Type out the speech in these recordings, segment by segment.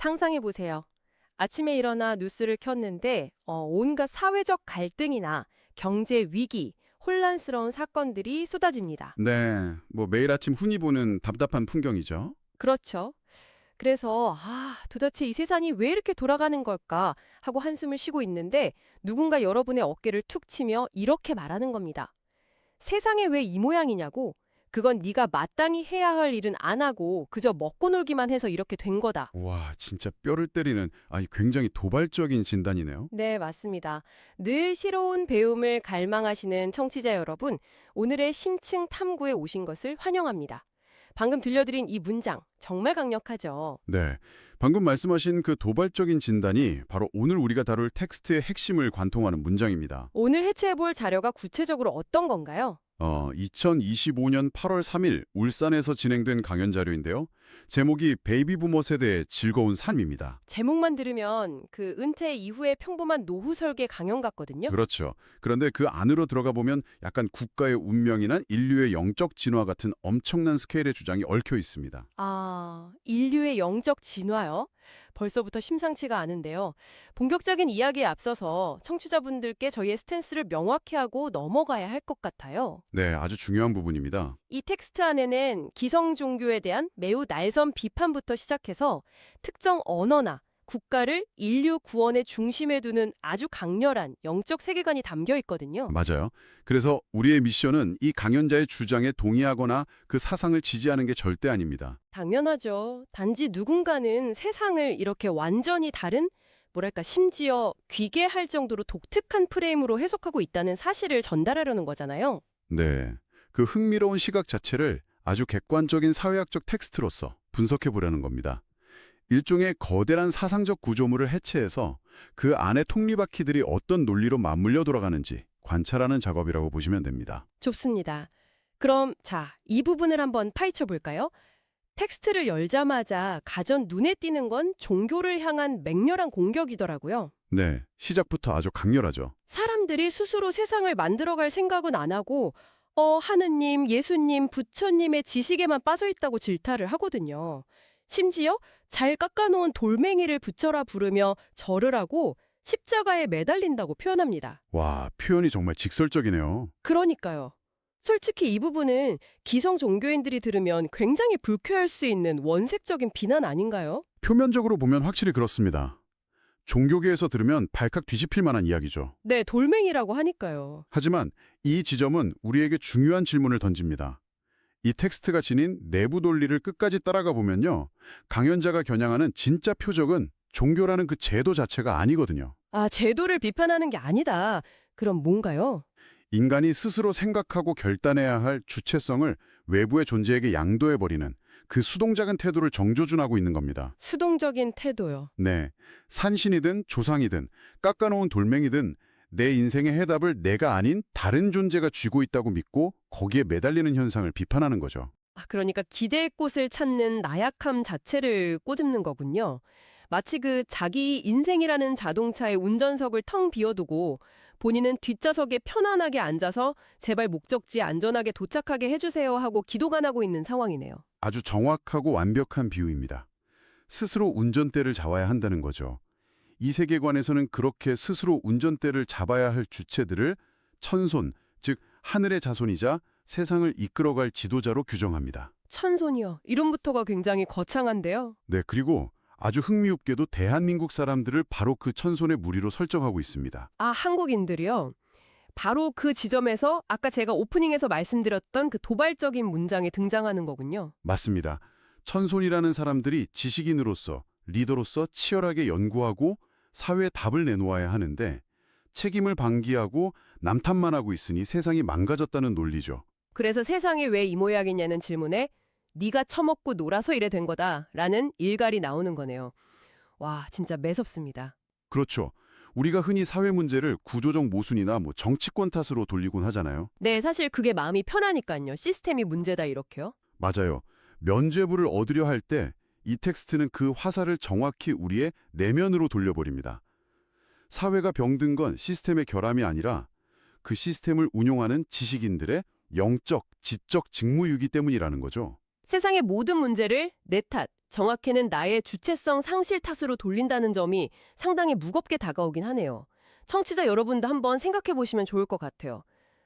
상상해 보세요. 아침에 일어나 뉴스를 켰는데 온갖 사회적 갈등이나 경제 위기, 혼란스러운 사건들이 쏟아집니다. 네, 뭐 매일 아침 흔히 보는 답답한 풍경이죠. 그렇죠. 그래서 도대체 이 세상이 왜 이렇게 돌아가는 걸까 하고 한숨을 쉬고 있는데 누군가 여러분의 어깨를 툭 치며 이렇게 말하는 겁니다. 세상에 왜 이 모양이냐고? 그건 네가 마땅히 해야 할 일은 안 하고 그저 먹고 놀기만 해서 이렇게 된 거다. 와, 진짜 뼈를 때리는 굉장히 도발적인 진단이네요. 네, 맞습니다. 늘 새로운 배움을 갈망하시는 청취자 여러분, 오늘의 심층 탐구에 오신 것을 환영합니다. 방금 들려드린 이 문장, 정말 강력하죠? 네, 방금 말씀하신 그 도발적인 진단이 바로 오늘 우리가 다룰 텍스트의 핵심을 관통하는 문장입니다. 오늘 해체해볼 자료가 구체적으로 어떤 건가요? 2025년 8월 3일 울산에서 진행된 강연 자료인데요. 제목이 베이비 부머 세대의 즐거운 삶입니다. 제목만 들으면 그 은퇴 이후의 평범한 노후 설계 강연 같거든요? 그렇죠. 그런데 그 안으로 들어가 보면 약간 국가의 운명이나 인류의 영적 진화 같은 엄청난 스케일의 주장이 얽혀 있습니다. 인류의 영적 진화요? 벌써부터 심상치가 않은데요. 본격적인 이야기에 앞서서 청취자분들께 저희의 스탠스를 명확히 하고 넘어가야 할 것 같아요. 네, 아주 중요한 부분입니다. 이 텍스트 안에는 기성 종교에 대한 매우 날선 비판부터 시작해서 특정 언어나 국가를 인류 구원의 중심에 두는 아주 강렬한 영적 세계관이 담겨 있거든요. 맞아요. 그래서 우리의 미션은 이 강연자의 주장에 동의하거나 그 사상을 지지하는 게 절대 아닙니다. 당연하죠. 단지 누군가는 세상을 이렇게 완전히 다른, 뭐랄까, 심지어 귀괴할 정도로 독특한 프레임으로 해석하고 있다는 사실을 전달하려는 거잖아요. 네, 그 흥미로운 시각 자체를 아주 객관적인 사회학적 텍스트로서 분석해 보려는 겁니다. 일종의 거대한 사상적 구조물을 해체해서 그 안에 톱니바퀴들이 어떤 논리로 맞물려 돌아가는지 관찰하는 작업이라고 보시면 됩니다. 좋습니다. 그럼 이 부분을 한번 파헤쳐 볼까요? 텍스트를 열자마자 가전 눈에 띄는 건 종교를 향한 맹렬한 공격이더라고요. 네, 시작부터 아주 강렬하죠. 사람들이 스스로 세상을 만들어갈 생각은 안 하고 하느님, 예수님, 부처님의 지식에만 빠져 있다고 질타를 하거든요. 심지어 잘 깎아놓은 돌멩이를 부처라 부르며 절을 하고 십자가에 매달린다고 표현합니다. 와, 표현이 정말 직설적이네요. 그러니까요. 솔직히 이 부분은 기성 종교인들이 들으면 굉장히 불쾌할 수 있는 원색적인 비난 아닌가요? 표면적으로 보면 확실히 그렇습니다. 종교계에서 들으면 발칵 뒤집힐 만한 이야기죠. 네, 돌멩이라고 하니까요. 하지만 이 지점은 우리에게 중요한 질문을 던집니다. 이 텍스트가 지닌 내부 논리를 끝까지 따라가 보면요. 강연자가 겨냥하는 진짜 표적은 종교라는 그 제도 자체가 아니거든요. 제도를 비판하는 게 아니다. 그럼 뭔가요? 인간이 스스로 생각하고 결단해야 할 주체성을 외부의 존재에게 양도해버리는 그 수동적인 태도를 정조준하고 있는 겁니다. 수동적인 태도요. 네, 산신이든 조상이든 깎아놓은 돌멩이든 내 인생의 해답을 내가 아닌 다른 존재가 쥐고 있다고 믿고 거기에 매달리는 현상을 비판하는 거죠. 그러니까 기댈 곳을 찾는 나약함 자체를 꼬집는 거군요. 마치 그 자기 인생이라는 자동차의 운전석을 텅 비워두고 본인은 뒷좌석에 편안하게 앉아서 제발 목적지에 안전하게 도착하게 해주세요 하고 기도만 하고 있는 상황이네요. 아주 정확하고 완벽한 비유입니다. 스스로 운전대를 잡아야 한다는 거죠. 이 세계관에서는 그렇게 스스로 운전대를 잡아야 할 주체들을 천손, 즉 하늘의 자손이자 세상을 이끌어갈 지도자로 규정합니다. 천손이요. 이름부터가 굉장히 거창한데요. 네, 그리고 아주 흥미롭게도 대한민국 사람들을 바로 그 천손의 무리로 설정하고 있습니다. 한국인들이요. 바로 그 지점에서 아까 제가 오프닝에서 말씀드렸던 그 도발적인 문장이 등장하는 거군요. 맞습니다. 천손이라는 사람들이 지식인으로서, 리더로서 치열하게 연구하고 사회에 답을 내놓아야 하는데 책임을 방기하고 남탓만 하고 있으니 세상이 망가졌다는 논리죠. 그래서 세상이 왜 이 모양이냐는 질문에 네가 처먹고 놀아서 이래 된 거다라는 일갈이 나오는 거네요. 와, 진짜 매섭습니다. 그렇죠. 우리가 흔히 사회 문제를 구조적 모순이나 정치권 탓으로 돌리곤 하잖아요. 네, 사실 그게 마음이 편하니까요. 시스템이 문제다 이렇게요. 맞아요. 면죄부를 얻으려 할 때 이 텍스트는 그 화살을 정확히 우리의 내면으로 돌려버립니다. 사회가 병든 건 시스템의 결함이 아니라 그 시스템을 운용하는 지식인들의 영적, 지적 직무유기 때문이라는 거죠. 세상의 모든 문제를 내 탓, 정확히는 나의 주체성 상실 탓으로 돌린다는 점이 상당히 무겁게 다가오긴 하네요. 청취자 여러분도 한번 생각해 보시면 좋을 것 같아요.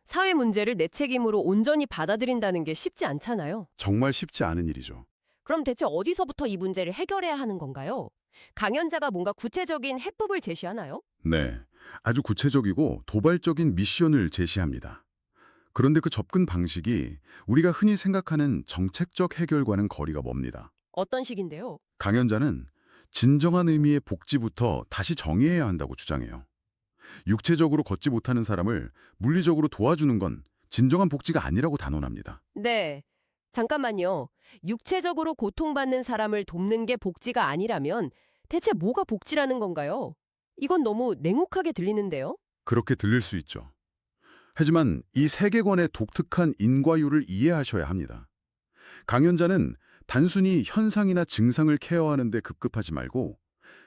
사회 문제를 내 책임으로 온전히 받아들인다는 게 쉽지 않잖아요. 정말 쉽지 않은 일이죠. 그럼 대체 어디서부터 이 문제를 해결해야 하는 건가요? 강연자가 뭔가 구체적인 해법을 제시하나요? 네, 아주 구체적이고 도발적인 미션을 제시합니다. 그런데 그 접근 방식이 우리가 흔히 생각하는 정책적 해결과는 거리가 멉니다. 어떤 식인데요? 강연자는 진정한 의미의 복지부터 다시 정의해야 한다고 주장해요. 육체적으로 걷지 못하는 사람을 물리적으로 도와주는 건 진정한 복지가 아니라고 단언합니다. 네. 잠깐만요. 육체적으로 고통받는 사람을 돕는 게 복지가 아니라면 대체 뭐가 복지라는 건가요? 이건 너무 냉혹하게 들리는데요? 그렇게 들릴 수 있죠. 하지만 이 세계관의 독특한 인과율을 이해하셔야 합니다. 강연자는 단순히 현상이나 증상을 케어하는 데 급급하지 말고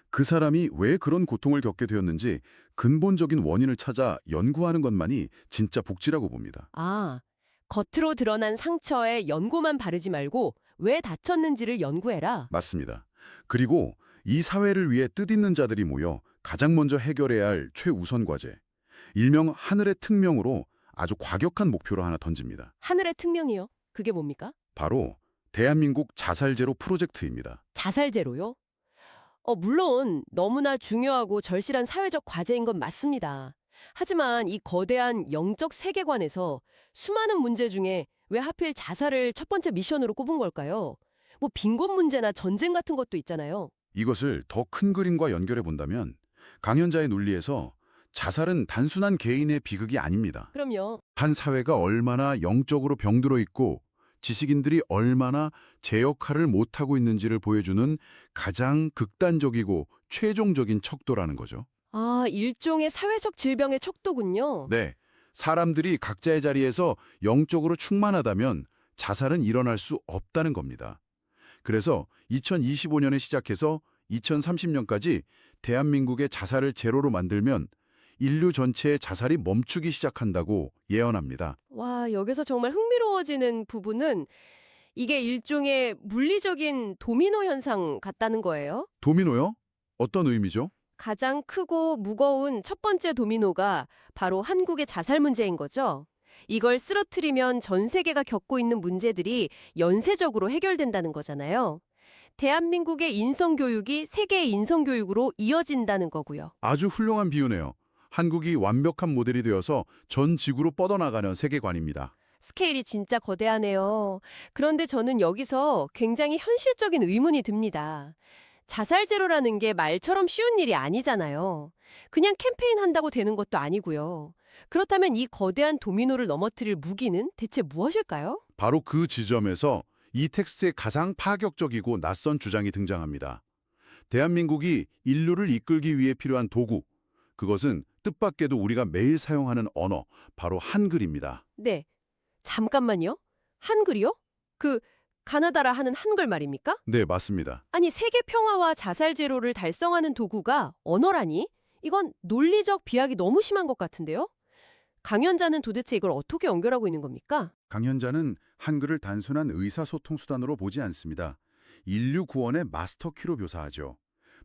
그 사람이 왜 그런 고통을 겪게 되었는지 근본적인 원인을 찾아 연구하는 것만이 진짜 복지라고 봅니다. 아, 겉으로 드러난 상처에 연고만 바르지 말고 왜 다쳤는지를 연구해라. 맞습니다. 그리고 이 사회를 위해 뜻있는 자들이 모여 가장 먼저 해결해야 할 최우선 과제, 일명 하늘의 특명으로 아주 과격한 목표로 하나 던집니다. 하늘의 특명이요? 그게 뭡니까? 바로 대한민국 자살 제로 프로젝트입니다. 자살제로요? 물론 너무나 중요하고 절실한 사회적 과제인 건 맞습니다. 하지만 이 거대한 영적 세계관에서 수많은 문제 중에 왜 하필 자살을 첫 번째 미션으로 꼽은 걸까요? 뭐 빈곤 문제나 전쟁 같은 것도 있잖아요. 이것을 더 큰 그림과 연결해 본다면 강연자의 논리에서 자살은 단순한 개인의 비극이 아닙니다. 그럼요. 한 사회가 얼마나 영적으로 병들어 있고 지식인들이 얼마나 제 역할을 못하고 있는지를 보여주는 가장 극단적이고 최종적인 척도라는 거죠. 아, 일종의 사회적 질병의 척도군요. 네, 사람들이 각자의 자리에서 영적으로 충만하다면 자살은 일어날 수 없다는 겁니다. 그래서 2025년에 시작해서 2030년까지 대한민국의 자살을 제로로 만들면 인류 전체의 자살이 멈추기 시작한다고 예언합니다. 와, 여기서 정말 흥미로워지는 부분은 이게 일종의 물리적인 도미노 현상 같다는 거예요. 도미노요? 어떤 의미죠? 가장 크고 무거운 첫 번째 도미노가 바로 한국의 자살 문제인 거죠. 이걸 쓰러뜨리면 전 세계가 겪고 있는 문제들이 연쇄적으로 해결된다는 거잖아요. 대한민국의 인성교육이 세계의 인성교육으로 이어진다는 거고요. 아주 훌륭한 비유네요. 한국이 완벽한 모델이 되어서 전 지구로 뻗어나가는 세계관입니다. 스케일이 진짜 거대하네요. 그런데 저는 여기서 굉장히 현실적인 의문이 듭니다. 자살 제로라는 게 말처럼 쉬운 일이 아니잖아요. 그냥 캠페인 한다고 되는 것도 아니고요. 그렇다면 이 거대한 도미노를 넘어뜨릴 무기는 대체 무엇일까요? 바로 그 지점에서 이 텍스트의 가장 파격적이고 낯선 주장이 등장합니다. 대한민국이 인류를 이끌기 위해 필요한 도구, 그것은 뜻밖에도 우리가 매일 사용하는 언어, 바로 한글입니다. 네. 잠깐만요. 한글이요? 그 가나다라 하는 한글 말입니까? 네, 맞습니다. 아니, 세계 평화와 자살 제로를 달성하는 도구가 언어라니? 이건 논리적 비약이 너무 심한 것 같은데요? 강연자는 도대체 이걸 어떻게 연결하고 있는 겁니까? 강연자는 한글을 단순한 의사소통 수단으로 보지 않습니다. 인류 구원의 마스터 키로 묘사하죠.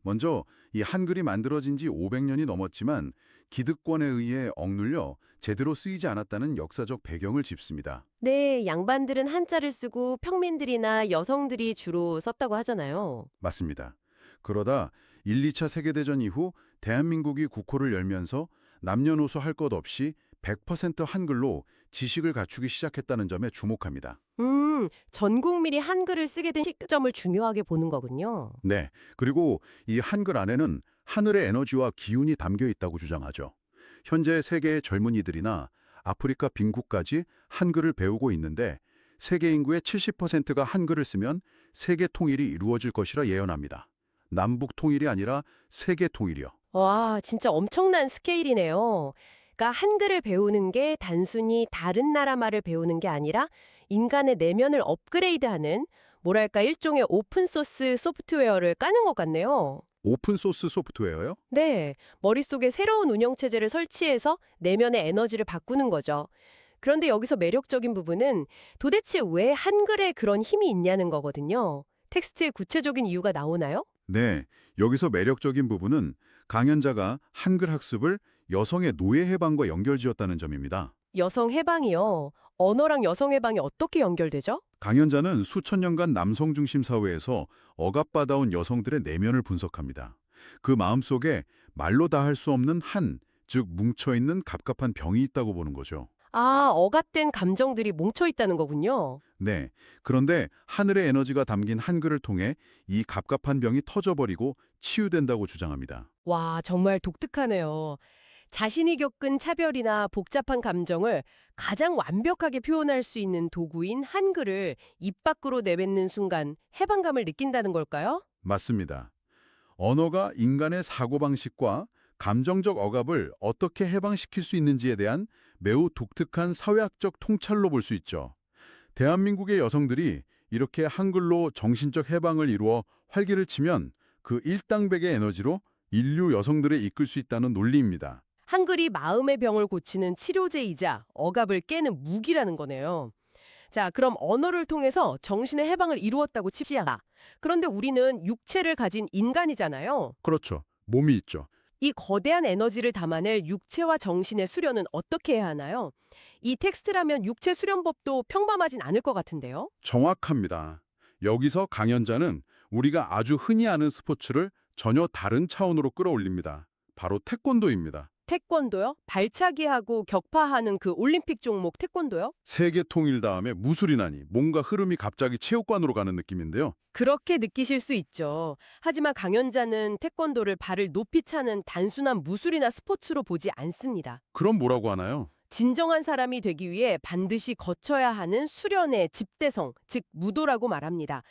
먼저 이 한글이 만들어진 지 500년이 넘었지만 기득권에 의해 억눌려 제대로 쓰이지 않았다는 역사적 배경을 짚습니다. 네, 양반들은 한자를 쓰고 평민들이나 여성들이 주로 썼다고 하잖아요. 맞습니다. 그러다 1, 2차 세계대전 이후 대한민국이 국호를 열면서 남녀노소 할 것 없이 100% 한글로 지식을 갖추기 시작했다는 점에 주목합니다. 전 국민이 한글을 쓰게 된 시점을 중요하게 보는 거군요. 네, 그리고 이 한글 안에는 하늘의 에너지와 기운이 담겨 있다고 주장하죠. 현재 세계의 젊은이들이나 아프리카 빈국까지 한글을 배우고 있는데 세계 인구의 70%가 한글을 쓰면 세계 통일이 이루어질 것이라 예언합니다. 남북 통일이 아니라 세계 통일이요. 와, 진짜 엄청난 스케일이네요. 그러니까 한글을 배우는 게 단순히 다른 나라 말을 배우는 게 아니라 인간의 내면을 업그레이드하는 뭐랄까 일종의 오픈소스 소프트웨어를 까는 것 같네요. 오픈소스 소프트웨어요? 네, 머릿속에 새로운 운영체제를 설치해서 내면의 에너지를 바꾸는 거죠. 그런데 여기서 매력적인 부분은 도대체 왜 한글에 그런 힘이 있냐는 거거든요. 텍스트에 구체적인 이유가 나오나요? 네, 여기서 매력적인 부분은 강연자가 한글 학습을 여성의 노예 해방과 연결지었다는 점입니다. 여성 해방이요. 언어랑 여성 해방이 어떻게 연결되죠? 강연자는 수천 년간 남성 중심 사회에서 억압받아온 여성들의 내면을 분석합니다. 그 마음속에 말로 다 할 수 없는 즉 뭉쳐있는 갑갑한 병이 있다고 보는 거죠. 아, 억압된 감정들이 뭉쳐 있다는 거군요. 네, 그런데 하늘의 에너지가 담긴 한글을 통해 이 갑갑한 병이 터져버리고 치유된다고 주장합니다. 와, 정말 독특하네요. 자신이 겪은 차별이나 복잡한 감정을 가장 완벽하게 표현할 수 있는 도구인 한글을 입 밖으로 내뱉는 순간 해방감을 느낀다는 걸까요? 맞습니다. 언어가 인간의 사고방식과 감정적 억압을 어떻게 해방시킬 수 있는지에 대한 매우 독특한 사회학적 통찰로 볼 수 있죠. 대한민국의 여성들이 이렇게 한글로 정신적 해방을 이루어 활기를 치면 그 일당백의 에너지로 인류 여성들을 이끌 수 있다는 논리입니다. 한글이 마음의 병을 고치는 치료제이자 억압을 깨는 무기라는 거네요. 자, 그럼 언어를 통해서 정신의 해방을 이루었다고 칩시다. 그런데 우리는 육체를 가진 인간이잖아요. 그렇죠. 몸이 있죠. 이 거대한 에너지를 담아낼 육체와 정신의 수련은 어떻게 해야 하나요? 이 텍스트라면 육체 수련법도 평범하진 않을 것 같은데요. 정확합니다. 여기서 강연자는 우리가 아주 흔히 아는 스포츠를 전혀 다른 차원으로 끌어올립니다. 바로 태권도입니다. 태권도요? 발차기하고 격파하는 그 올림픽 종목 태권도요? 세계 통일 다음에 무술이 나니 뭔가 흐름이 갑자기 체육관으로 가는 느낌인데요. 그렇게 느끼실 수 있죠. 하지만 강연자는 태권도를 발을 높이 차는 단순한 무술이나 스포츠로 보지 않습니다. 그럼 뭐라고 하나요? 진정한 사람이 되기 위해 반드시 거쳐야 하는 수련의 집대성, 즉 무도라고 말합니다.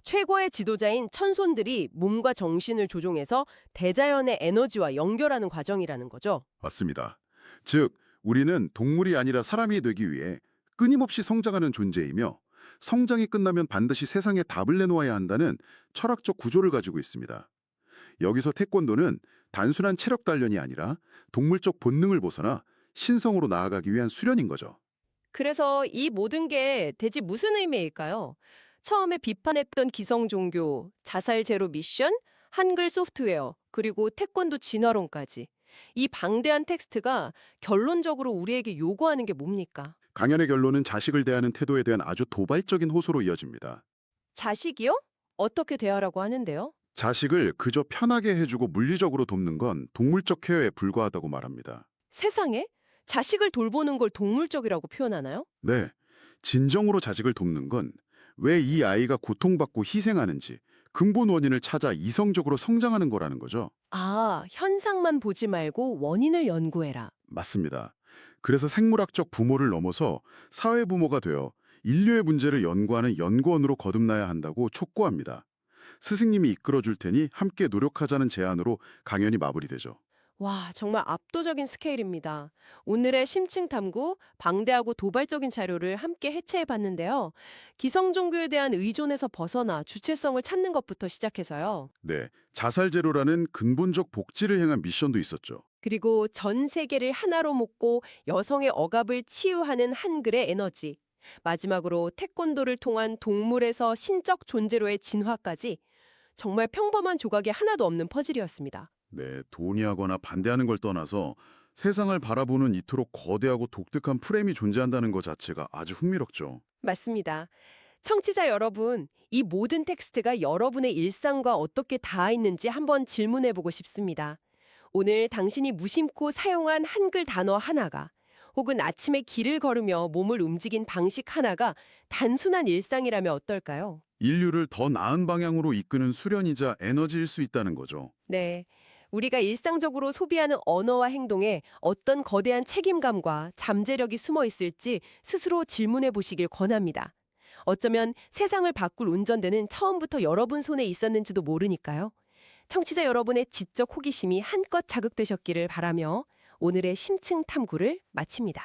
최고의 지도자인 천손들이 몸과 정신을 조종해서 대자연의 에너지와 연결하는 과정이라는 거죠. 맞습니다. 즉, 우리는 동물이 아니라 사람이 되기 위해 끊임없이 성장하는 존재이며 성장이 끝나면 반드시 세상에 답을 내놓아야 한다는 철학적 구조를 가지고 있습니다. 여기서 태권도는 단순한 체력 단련이 아니라 동물적 본능을 벗어나 신성으로 나아가기 위한 수련인 거죠. 그래서 이 모든 게 대체 무슨 의미일까요? 처음에 비판했던 기성 종교, 자살 제로 미션, 한글 소프트웨어, 그리고 태권도 진화론까지. 이 방대한 텍스트가 결론적으로 우리에게 요구하는 게 뭡니까? 강연의 결론은 자식을 대하는 태도에 대한 아주 도발적인 호소로 이어집니다. 자식이요? 어떻게 대하라고 하는데요? 자식을 그저 편하게 해주고 물리적으로 돕는 건 동물적 케어에 불과하다고 말합니다. 세상에? 자식을 돌보는 걸 동물적이라고 표현하나요? 네, 진정으로 자식을 돕는 건 왜 이 아이가 고통받고 희생하는지 근본 원인을 찾아 이성적으로 성장하는 거라는 거죠. 아, 현상만 보지 말고 원인을 연구해라. 맞습니다. 그래서 생물학적 부모를 넘어서 사회 부모가 되어 인류의 문제를 연구하는 연구원으로 거듭나야 한다고 촉구합니다. 스승님이 이끌어줄 테니 함께 노력하자는 제안으로 강연이 마무리되죠. 와, 정말 압도적인 스케일입니다. 오늘의 심층 탐구, 방대하고 도발적인 자료를 함께 해체해 봤는데요. 기성 종교에 대한 의존에서 벗어나 주체성을 찾는 것부터 시작해서요. 네, 자살 제로라는 근본적 복지를 향한 미션도 있었죠. 그리고 전 세계를 하나로 묶고 여성의 억압을 치유하는 한글의 에너지. 마지막으로 태권도를 통한 동물에서 신적 존재로의 진화까지 정말 평범한 조각이 하나도 없는 퍼즐이었습니다. 네, 동의하거나 반대하는 걸 떠나서 세상을 바라보는 이토록 거대하고 독특한 프레임이 존재한다는 것 자체가 아주 흥미롭죠. 맞습니다. 청취자 여러분, 이 모든 텍스트가 여러분의 일상과 어떻게 닿아 있는지 한번 질문해보고 싶습니다. 오늘 당신이 무심코 사용한 한글 단어 하나가 혹은 아침에 길을 걸으며 몸을 움직인 방식 하나가 단순한 일상이라면 어떨까요? 인류를 더 나은 방향으로 이끄는 수련이자 에너지일 수 있다는 거죠. 네. 우리가 일상적으로 소비하는 언어와 행동에 어떤 거대한 책임감과 잠재력이 숨어 있을지 스스로 질문해 보시길 권합니다. 어쩌면 세상을 바꿀 운전대는 처음부터 여러분 손에 있었는지도 모르니까요. 청취자 여러분의 지적 호기심이 한껏 자극되셨기를 바라며 오늘의 심층 탐구를 마칩니다.